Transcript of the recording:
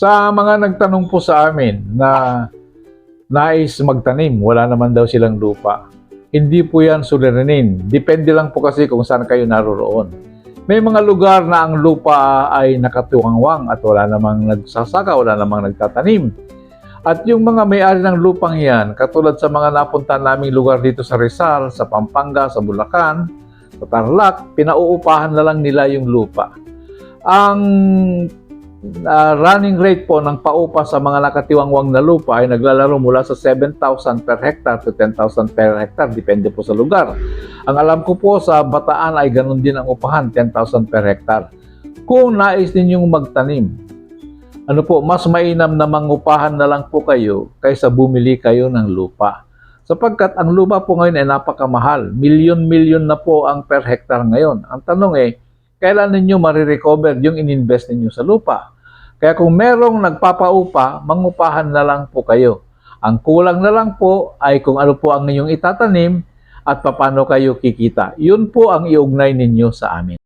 Sa mga nagtanong po sa amin na nais magtanim, wala naman daw silang lupa. Hindi po yan suliranin. Depende lang po kasi kung saan kayo naroroon. May mga lugar na ang lupa ay nakatuwangwang at wala namang nagsasaka, wala namang nagtatanim. At yung mga may-ari ng lupang yan, katulad sa mga napuntahan naming lugar dito sa Rizal, sa Pampanga, sa Bulacan, sa Tarlac, pinauupahan na lang nila yung lupa. Ang running rate po ng paupa sa mga nakatiwangwang na lupa ay naglalaro mula sa 7,000 per hectare to 10,000 per hectare, depende po sa lugar. Ang alam ko po sa Bataan ay ganun din ang upahan, 10,000 per hectare. Kung nais ninyong magtanim, mas mainam na mangupahan na lang po kayo kaysa bumili kayo ng lupa. Sapagkat ang lupa po ngayon ay napakamahal. Milyon-milyon na po ang per hectare ngayon. Ang tanong kailan ninyo marirecover yung ininvest ninyo sa lupa? Kaya kung merong nagpapaupa, mangupahan na lang po kayo. Ang kulang na lang po ay kung ano po ang inyong itatanim at paano kayo kikita. Yun po ang iugnay ninyo sa amin.